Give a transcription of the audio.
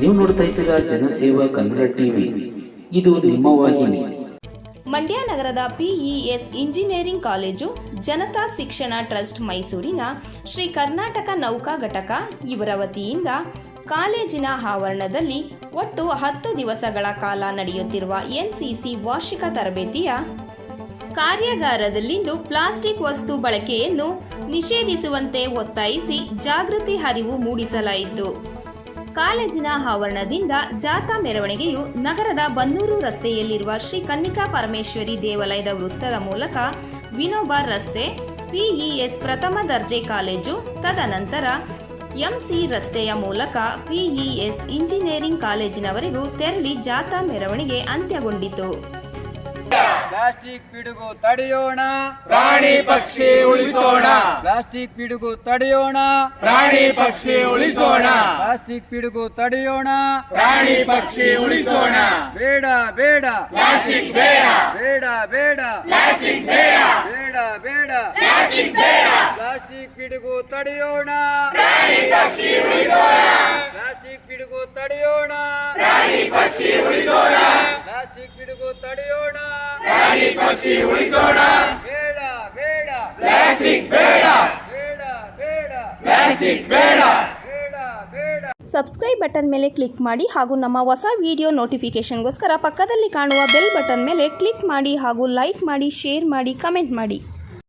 ನೀವು ನೋಡ್ತಾ ಇದ್ದೀರಾ ಜನಸೇವಾ ಕನ್ನಡ ಟಿವಿ, ಇದು ನಿಮ್ಮ ವಾಹಿನಿ. ಮಂಡ್ಯ ನಗರದ ಪಿಇಎಸ್ ಇಂಜಿನಿಯರಿಂಗ್ ಕಾಲೇಜು, ಜನತಾ ಶಿಕ್ಷಣ ಟ್ರಸ್ಟ್ ಮೈಸೂರಿನ ಶ್ರೀ ಕರ್ನಾಟಕ ನೌಕಾ ಘಟಕ ಇವರ ವತಿಯಿಂದ ಕಾಲೇಜಿನ ಆವರಣದಲ್ಲಿ ಒಟ್ಟು 10 ದಿವಸಗಳ ಕಾಲ ನಡೆಯುತ್ತಿರುವ ಎನ್ಸಿಸಿ ವಾರ್ಷಿಕ ತರಬೇತಿಯ ಕಾರ್ಯಾಗಾರದಲ್ಲಿಂದು ಪ್ಲಾಸ್ಟಿಕ್ ವಸ್ತು ಬಳಕೆಯನ್ನು ನಿಷೇಧಿಸುವಂತೆ ಒತ್ತಾಯಿಸಿ ಜಾಗೃತಿ ಅರಿವು ಮೂಡಿಸಲಾಯಿತು. ಕಾಲೇಜಿನ ಆವರಣದಿಂದ ಜಾಥಾ ಮೆರವಣಿಗೆಯು ನಗರದ ಬನ್ನೂರು ರಸ್ತೆಯಲ್ಲಿರುವ ಶ್ರೀ ಕನ್ನಿಕಾ ಪರಮೇಶ್ವರಿ ದೇವಾಲಯದ ವೃತ್ತದ ಮೂಲಕ ವಿನೋಬ ರಸ್ತೆ, ಪಿಇಎಸ್ ಪ್ರಥಮ ದರ್ಜೆ ಕಾಲೇಜು, ತದನಂತರ ಎಂಸಿ ರಸ್ತೆಯ ಮೂಲಕ ಪಿಇಎಸ್ ಇಂಜಿನಿಯರಿಂಗ್ ಕಾಲೇಜಿನವರೆಗೂ ತೆರಳಿ ಜಾಥಾ ಮೆರವಣಿಗೆ ಅಂತ್ಯಗೊಂಡಿತು. ಪ್ಲಾಸ್ಟಿಕ್ ಪಿಡುಗು ತಡೆಯೋಣ, ಪ್ರಾಣಿ ಪಕ್ಷಿ ಉಳಿಸೋಣ. ಪ್ಲಾಸ್ಟಿಕ್ ಪಿಡುಗು ತಡೆಯೋಣ, ಪ್ರಾಣಿ ಪಕ್ಷಿ ಉಳಿಸೋಣ. ಪ್ಲಾಸ್ಟಿಕ್ ಪಿಡುಗು ತಡೆಯೋಣ, ಪ್ರಾಣಿ ಪಕ್ಷಿ ಉಳಿಸೋಣ. ಬೇಡ ಬೇಡ ಪ್ಲಾಸ್ಟಿಕ್ ಬೇಡ, ಬೇಡ ಬೇಡ ಪ್ಲಾಸ್ಟಿಕ್ ಬೇಡ, ಬೇಡ ಬೇಡ ಪ್ಲಾಸ್ಟಿಕ್ ಬೇಡ. ಪ್ಲಾಸ್ಟಿಕ್ ಪಿಡುಗು ತಡೆಯೋಣ, ಪ್ರಾಣಿ ಪಕ್ಷಿ ಉಳಿಸೋಣ. ಪ್ಲಾಸ್ಟಿಕ್ ಪಿಡುಗು ತಡೆಯೋಣ, ಪ್ರಾಣಿ ಪಕ್ಷಿ ಉಳಿಸೋಣ. ಪ್ಲಾಸ್ಟಿಕ್ ಪಿಡುಗು ತಡೆಯೋಣ, ಪ್ರಾಣಿ ಪಕ್ಷಿ ಉಳಿಸೋಣ. ಬೇಡ ಬೇಡ ಪ್ಲಾಸ್ಟಿಕ್ ಬೇಡ, ಬೇಡ ಬೇಡ ಪ್ಲಾಸ್ಟಿಕ್ ಬೇಡ, ಬೇಡ ಬೇಡ. ಸಬ್ಸ್ಕ್ರೈಬ್ ಬಟನ್ ಮೇಲೆ ಕ್ಲಿಕ್ ಮಾಡಿ ಹಾಗೂ ನಮ್ಮ ಹೊಸ ವಿಡಿಯೋ ನೋಟಿಫಿಕೇಷನ್ಗೋಸ್ಕರ ಪಕ್ಕದಲ್ಲಿ ಕಾಣುವ ಬೆಲ್ ಬಟನ್ ಮೇಲೆ ಕ್ಲಿಕ್ ಮಾಡಿ ಹಾಗೂ ಲೈಕ್ ಮಾಡಿ, ಶೇರ್ ಮಾಡಿ, ಕಮೆಂಟ್ ಮಾಡಿ.